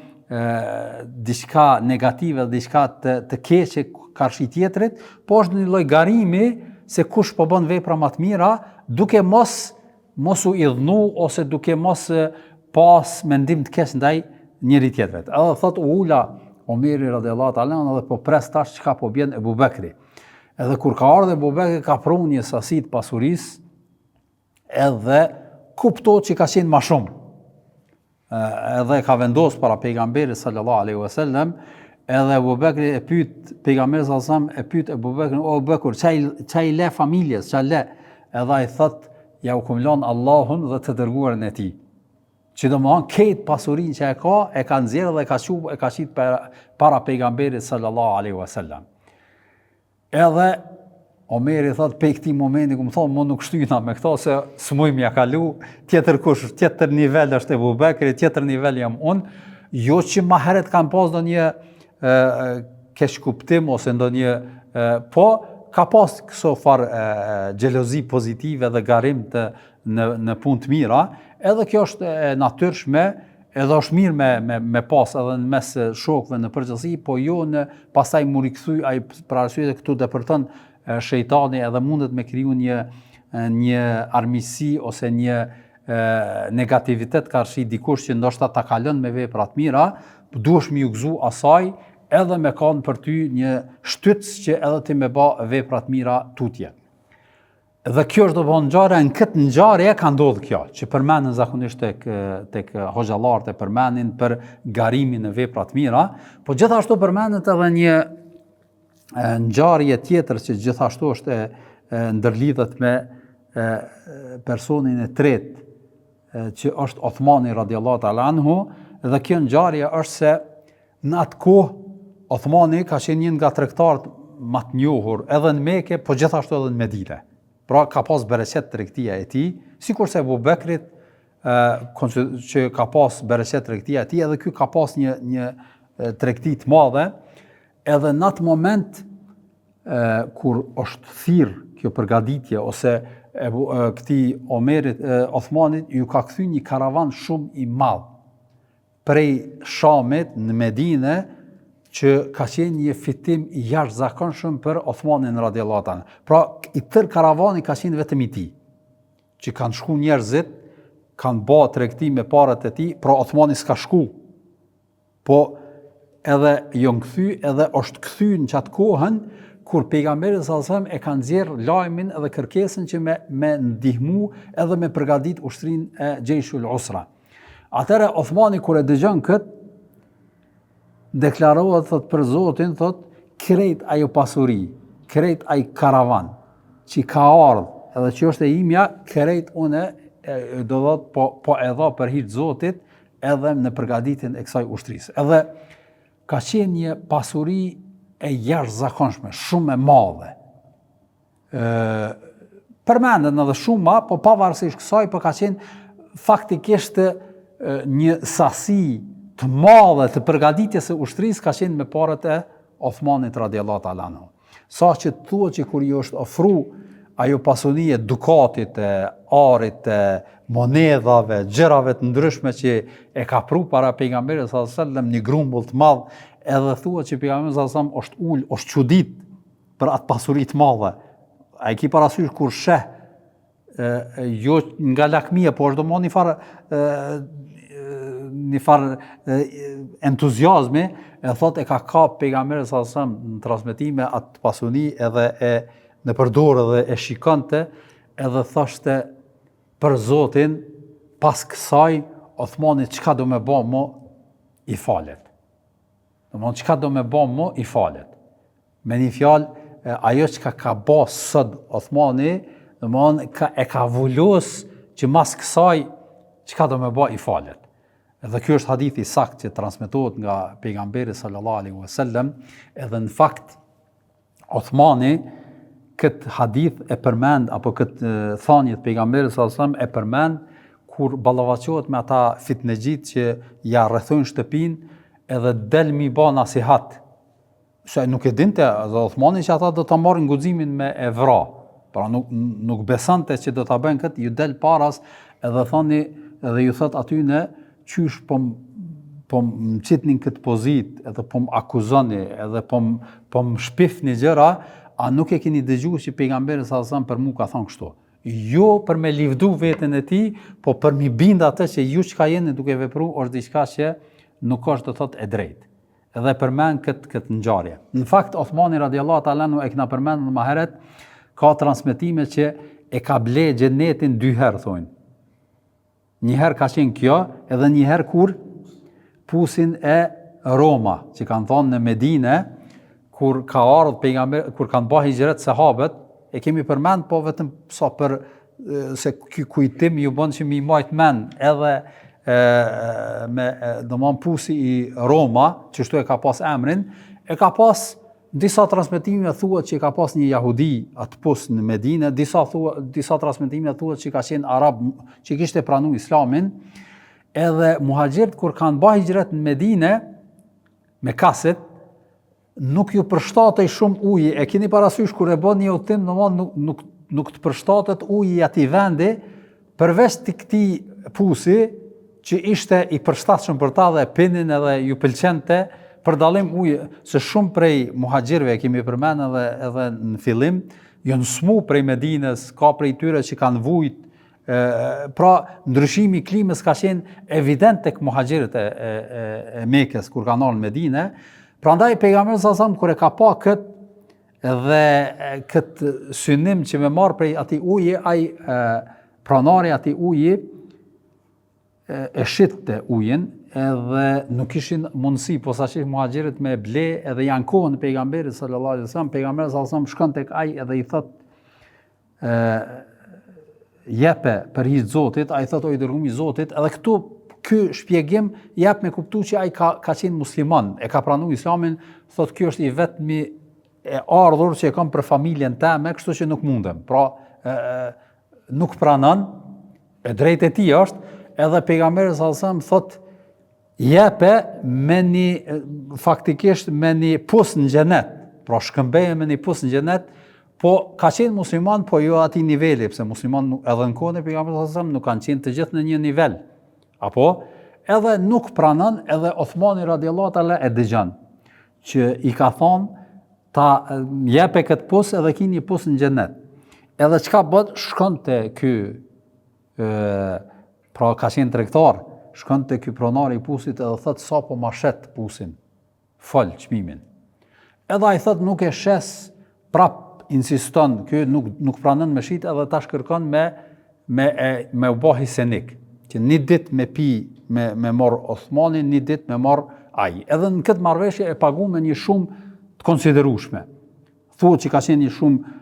S1: diçka negative dhe diçka të keqe karshi tjetrit, po është një lloj garimi se kush po bën vepra më të mira, duke mos u idhnu ose duke mos pas mendim të keq ndaj njëri tjetrit. Edhe thot u ula Omeri radiallahu ta'ala edhe po pres tash çka po bjen Ebu Bekri. Edhe kur ka ardhur Ebu Bekri ka prunë një sasi të pasurisë, edhe kuptohet që ka qenë më shumë. Edhe ka vendosur para pejgamberit sallallahu alaihi wasallam, edhe Ebu Bekri e pyet pejgamberin sallallahu alaihi wasallam, e pyet Ebu Bekrin, o Ebu Bekr, çai le familjes, çai le? Edhe ai thot, ja u kumlon Allahun dhe të dërguarin e tij. Që do më hanë këtë pasurinë që e ka nxjerrë dhe e ka qitë para pejgamberit sallallahu alaihi wasallam. Edhe Omeri thot, pe këti momenti, ku më thonë, më nuk shtyna me këto, se s'muj m'ja kalu, tjetër nivel është Ebu Bekri, tjetër nivel jam unë, jo që ma heret kam pas do një keq kuptim, ose ndo një, po, ka pas këso farë xhelozi pozitive dhe garim në punë të mira, edhe kjo është e natyrshme, edhe është mirë me pas edhe në mes shokëve në përgjithësi, po jo në pastaj mu rikthy ai për arsye se këtu depërton shejtani edhe mundet me kriju një armiqësi ose një negativitet karshi dikush që ndoshta ta ka lënë me vepra të mira, duhesh me u gëzu asaj edhe me kanë për ty një shtytës që edhe ti me bë vepra të mira tutje. Dhe kjo është do bëhen ngjarje, në këtë ngjarje ka ndodhur kjo, që përmenden zakonisht tek hoxhallarët e përmendin për garimin në vepra të mira, po gjithashtu përmendet edhe një ngjarje tjetër që gjithashtu është ndërlidhet me personin e tretë që është Othmani radiallahu ta'ala anhu, dhe kjo ngjarje është se në atë kohë Othmani ka qenë një nga tregtarët më të njohur edhe në Mekë, po gjithashtu edhe në Medinë. Pra ka pas bereqet tregtia e tij, sikurse Ebu Bekrit që ka pas bereqet tregtia e tij, edhe ky ka pas një tregti të madhe, edhe në atë moment kur është thirr kjo përgatitje ose këtij Omerit Othmanit ju ka kthy një karavan shumë i madh prej Shamit në Medinë, që ka qenë një fitim i jashtëzakonshëm për Othmanin radiallahu anhu. Pra, i tërë karavani ka qenë vetëm i tij. Që kanë shku njerëzit, kanë bë tregti me parat e tij, pra Othmani s'ka shku. Po edhe jon kthy, edhe është kthy në çat kohën kur pejgamberi sallallahu alajhi wasallam e ka nxjerr lajmin edhe kërkesën që me ndihmu edhe me përgatit ushtrinë e Gjejshul Usra. Atëherë Othmani kur e dëgjon kët, deklarohet thot për Zotin, thot krejt ajo pasuri, krejt ai karavan që ka ardhur edhe që është e imja, krejt une do thot po e dha për hir të Zotit edhe në përgatitjen e kësaj ushtrisë. Edhe ka qenë një pasuri e jashtëzakonshme, shumë e madhe. Përmenden edhe shumë ma, po pavarësisht kësaj, po ka qenë faktikisht një sasi të madhe të përgatitjes së ushtrisë ka qenë me parat e Othmanit radiallahu ta'ala anhu. Sa që thuhet që kur i është ofru ajo pasuri e dukatit, e arit, e monedhave, gjërave të ndryshme që e ka pru para pejgamberit sallallahu alajhi wasallam, një grumbull të madh, edhe thuhet që pejgamberi sallallahu alajhi wasallam është ul, është çudit për atë pasuri të madhe. Ai ki parasysh kur sheh jo nga lakmia, po është domosdoshmë një farë entuziazmi, e thot e ka kap pejgamberi sallallahu alajhi wasallam në transmetime atë pasuni edhe e në përdorë dhe e shikonte, edhe thoshte për Zotin, pas kësaj Othmani çka do me bë mo i falet. Domthon çka do me bë mo i falet. Me një fjalë, ajo çka ka bë sot Othmani, domthon e ka vulos që mas kësaj çka do me bë i falet. Edhe ky është hadithi sakt që transmetohet nga pejgamberi sallallahu alaihi wasallam, edhe në fakt Othmani këtë hadith e përmend, apo këtë thanje të pejgamberit sallallahu alajhi wasallam e përmend kur ballavaçohet me ata fitnegjit që ja rrethojnë shtëpinë edhe del mi bë nasihat. Se nuk e dinte Othmani që ata do ta marrin guximin me e vra. Pra nuk besonte që do ta bëjnë këtë, ju del paras edhe thoni edhe ju thot aty në qysh po më qitnin këtë pozit, edhe po më akuzoni, edhe po më shpifni gjëra. A nuk e keni dëgjuar që pejgamberi sallallahu alajhi wasallam për mua ka thënë kështu? Jo për me livdu veten e tij, po për mi bind atë që ju çka jeni duke vepruar është diçka që nuk është do thotë e drejtë. Edhe përmend këtë ngjarje. Në fakt Othmani radiallahu ta'ala anhu e kena përmendur më herët, ka transmetime që e ka ble xhenetin 2 herë thonë. Një herë ka qenë kjo, edhe një herë kur pusin e Roma, që kanë thonë në Medinë, kur ka ardhur pejgamberi, kur kanë bërë hijret sahabët, e kemi përmend, po vetëm sa për se ky kujtim ju bën që mi majt mend edhe me domthon pusi i Roma, që shtu e ka pas emrin, e ka pas disa transmetime thuhet që ka pas një jahudi atë pus në Medinë, disa transmetime thuhet që ka qenë arab që kishte pranuar islamin, edhe muhaxhirët kur kanë bërë hijret në Medinë me kaset, nuk ju përshtatej shumë uji. E keni parasysh kur e bën një udhtim, domosdoshmë nuk të përshtatet uji i atij vendi, përveç të këtij pusi që ishte i përshtatshëm për ta dhe pinin edhe ju pëlqente, për dallim uji, se shumë prej muhaxhirëve kemi përmendur edhe në fillim, janë smu prej Medinës, ka prej tyre që kanë vujt, pra ndryshimi i klimës ka qenë evident tek muhaxhirët e Mekës kur kanë ardhur në Medinë. Prandaj pejgamberi sallallahu alajhi wasallam kur e ka pa këtë synim që me marr prej atij uji, ai pronari atij uji e shitte ujin, edhe nuk kishin mundësi posaçërisht muhaxhirët me ble, edhe janë kohën e pejgamberit sallallahu alajhi wasallam, pejgamberi sallallahu alajhi wasallam shkon tek ai edhe i thot jepe për hir të Zotit, ai thot o i dërguar i Zotit, edhe këtu ky shpjegim jep me kuptu që ai ka qenë musliman, e ka pranuar islamin, thot ky është i vetmi e ardhur që e kam për familjen time, kështu që nuk mundem. Pra nuk pranon, e drejtë e tij është, edhe pejgamberi sallallahu alajhi wasallam thot jepe me një faktikisht me një pus në xhenet, pra shkëmbeje me një pus në xhenet, po ka qenë musliman, po jo atij niveli, pse musliman edhe në kohën e pejgamberit sallallahu alajhi wasallam nuk kanë qenë të gjithë në një nivel. Apo edhe nuk pranon, edhe Othmani radiallahu ta'ala e dëgjon që i ka thonë ta jepe këtë pus edhe ki një pus në xhenet. Edhe çka bët, shkon te ky pra ka qenë tregtar, shkon te ky pronari I pusit edhe thot sa po ma shet pusin, fal çmimin. Edhe ai thot nuk e shes, prap insiston, ky nuk pranon me shit edhe tash kërkon me u bë hisenik, që një ditë me pi me marr Osmanin, një ditë me marr ai. Edhe në këtë marrëveshje e pagu me një shumë të konsiderueshme. Thuhet që ka qenë një shumë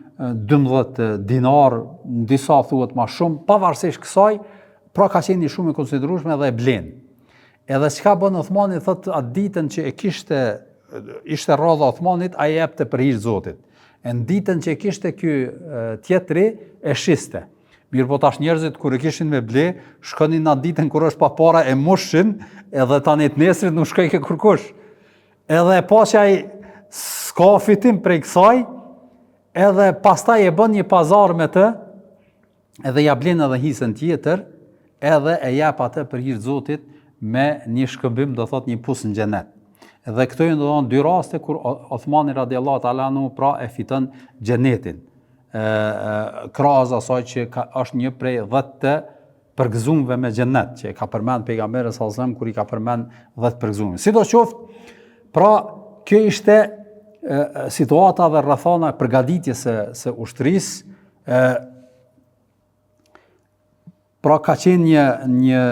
S1: 12 dinar, në disa thuhet më shumë, pavarësisht kësaj, pra ka qenë një shumë e konsiderueshme dhe e blen. Edhe çka bën Osmani, thotë atë ditën që ishte rrodha Osmanit, ai jepte për hir Zotit. E në ditën që e kishte ky tjetri, e shiste. Mirë po tash njerëzit kur e kishin me ble, shkonin atë ditën kur është pa para e mushin, edhe tani të nesrit nuk shkoj ke kurkush. Edhe pa që ai s'ka fitim prej kësaj, edhe pastaj e bën një pazar me të, edhe ja blen edhe hisën tjetër, edhe e jap atë për hir Zotit me një shkëmbim, do thot një pus në xhenet. Edhe këto janë do dy raste kur Osmani radiallahu ta'ala anhu pra e fiton xhenetin. Krahas asaj që është një prej 10 të përgëzuarve me xhenet, që ka përmend pejgamberi sallallahu alajhi wasallam kur I ka përmend 10 përgëzuar. Sidoqoftë, pra kjo ishte situata dhe rrethana e përgatitjes së ushtrisë. Pra ka qenë një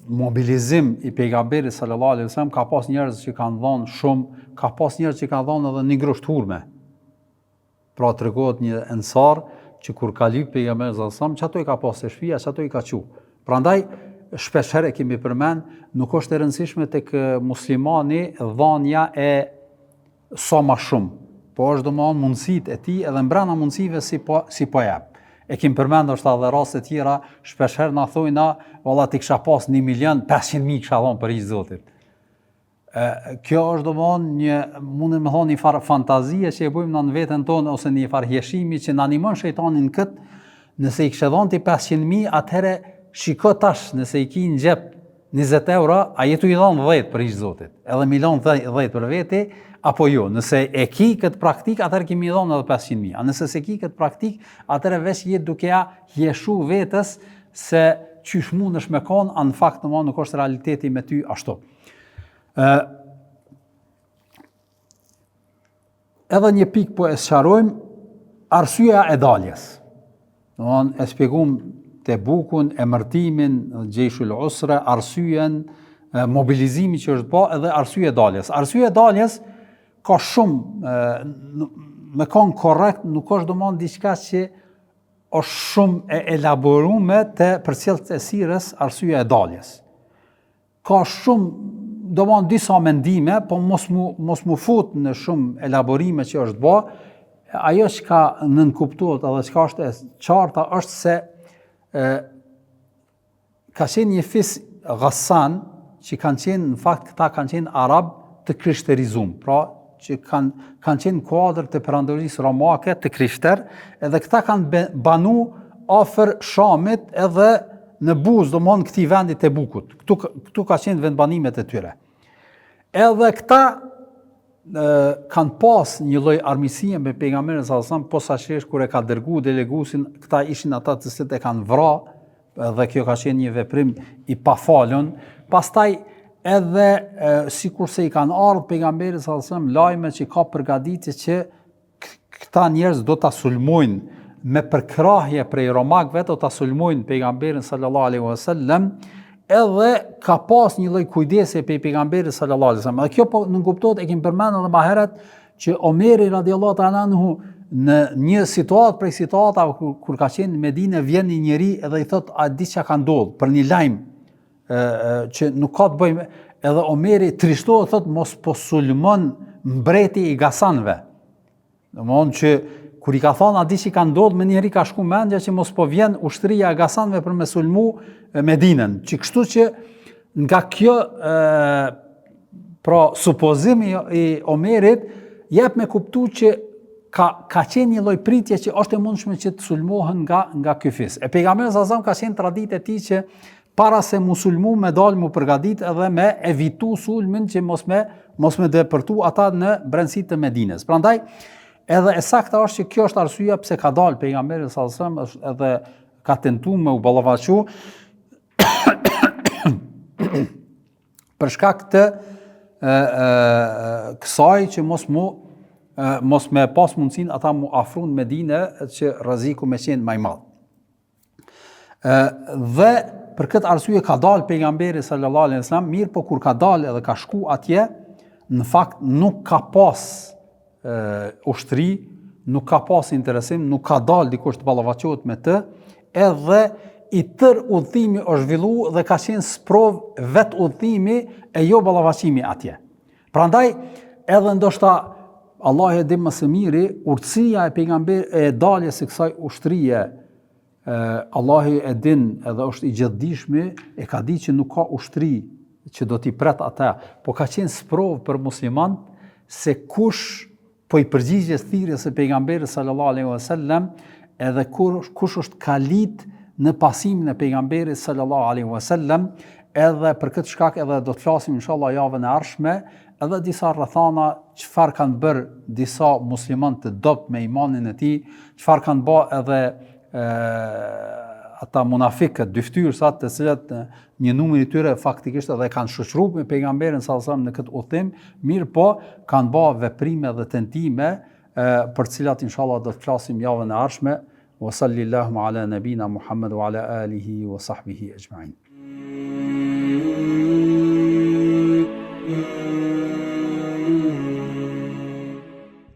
S1: mobilizim I pejgamberit sallallahu alajhi wasallam, ka pas njerëz që kanë dhënë shumë, ka pas njerëz që kanë dhënë edhe një grosht hurme. Pra tregohet një ensar që kur ka lyp pejgamberi sallallahu alajhi wasallam, çato I ka pas të shtëpia, çato I ka qiu. Prandaj shpesh herë kemi përmend, nuk është e rëndësishme tek muslimani dhënia e sa më shumë, po është domosdoshmë mundësitë e tij edhe mbrana mundësive si po jap. E kim përmend është edhe raste tjera, shpesh herë na thojnë na, valla ti kisha pas 1.500.000 kisha dhënë për hir Zotit. Kjo është domosdoshmë mund të më thonë një farë fantazie që e bëjmë në veten tonë ose një farë hjeshimi që na animon shejtanin kët, nëse I kishe dhënë ti 500.000, atëherë shiko tash, nëse I ki në xhep 20 euro, a jetu I dhënë 10 për hir Zotit, edhe milion 10 për veti, apo jo, nëse e ki këtë praktik, atëherë kemi dhënë edhe 500.000. A nëse se ki këtë praktik, atëherë veç jetë duke ja hjeshu vetës se qysh mundesh me kon, a në fakt nuk është realiteti me ty ashtu. Edhe një pikë po e sqarojmë, arsyeja e daljes. E shpjegum Tebukun, emërtimin, Gjeshul Usra, arsyejen, mobilizimi që është bë edhe arsyeja e daljes. Arsyeja e daljes ka shumë, me kanë korrekt, nuk është domosdoshmë diçka që është shumë e elaboruar te përcjellës e sirrës arsyeja e daljes. Ka shumë, domosdoshmë disa mendime, po mos mu fut në shumë elaborime që është bë. Ajo që ka nënkuptohet edhe çka është e qarta është se ka qenë një fis Ghassan që kanë qenë, në fakt këta kanë qenë arab të krishterizuar, pra që kanë qenë kuadër të perandorisë romake të krishter, edhe këta kanë banu afër Shamit edhe në buzë, domthonë këtij vendi të Bukut. Këtu ka qenë vendbanimet e tyre. Edhe këta kanë pas një lloj armiqësie me pejgamberin sallallahu alajhi wasallam, posaçërisht kur e ka dërguar deleguesin, këta ishin ata të cilët e kanë vrarë, dhe kjo ka qenë një veprim I pafalun. Pastaj edhe sikurse I kanë ardhur pejgamberit sallallahu alajhi wasallam lajme që ka përgatitje që këta njerëz do ta sulmojnë me përkrahje prej romakëve, do ta sulmojnë pejgamberin sallallahu alajhi wasallam, edhe ka pas një lloj kujdesi pe pejgamberit sallallahu alajhi wasallam. Dhe kjo po nuk kuptohet, e kemi përmendur edhe më herët që Omeri radiallahu ta'ala anhu në një situatë prej situatave kur ka qenë në Medinë, vjen një njeri edhe I thot a di çka ka ndodhur për një lajm që nuk ka të bëjë, edhe Omeri trishtohet, thot mos po sulmon mbreti I Gasanëve. Domthonë që kur I ka thonë a di që ka ndodhur, me njëri ka shku mendja që mos po vjen ushtria e Gasanëve për me sulmu Medinën, që kështu që nga kjo pra supozimi I Omerit jep me kuptu që ka qenë një lloj pritje që është e mundshme që të sulmohen nga ky fis. E pejgamberi sallallahu alajhi wasallam ka qenë traditë e tij që para se mu sulmu me dalë mu përgatit edhe me evitu sulmin që mos me depërtu ata në brendësitë të Medinës. Prandaj edhe e sakta është që kjo është arsyeja pse ka dalë pejgamberi sallallahu alajhi wasallam, edhe ka tentuar me u ballafaqu për shkak të kësaj që mos me pas mundësin ata mu afru në Medinë që rreziku me qenë më i madh. Dhe për këtë arsye ka dalë pejgamberi sallallahu alaihi wasallam, mirë po kur ka dalë edhe ka shku atje, në fakt nuk ka pas ushtri, nuk ka pas interesim, nuk ka dalë dikush të ballafaqohet me të, edhe i tër udhimi është zhvillu dhe ka qenë sprov vet udhimi e jo ballafaqimi atje. Prandaj edhe ndoshta Allah e di më së miri, urtësia e pejgamberit e daljes së kësaj ushtrie, Allahu e din edhe është i gjithdijshmi, e ka di që nuk ka ushtri që do t'i pret ata, po ka qenë sprov për musliman se kush po i përgjigjes thirrjes së pejgamberit sallallahu alaihi wasallam, edhe kush është kalit në pasimin e pejgamberit sallallahu alaihi wasallam, edhe për këtë shkak edhe do të flasim inshallah javën e ardhshme, edhe disa rrethana çfarë kanë bërë disa musliman të dopt me imanin e tij, çfarë kanë bërë edhe ata munafikët, dyftyrësat, të cilat një numër i tyre faktikisht edhe kanë shoqëruar me pejgamberin sallallahu alajhi wasallam në këtë udhim, mirë po kanë bërë veprime dhe tentime për cilat inshallah do të flasim javën e ardhshme. Wa sallallahu ala nabina Muhammad wa ala alihi wa sahbihi ajma'in.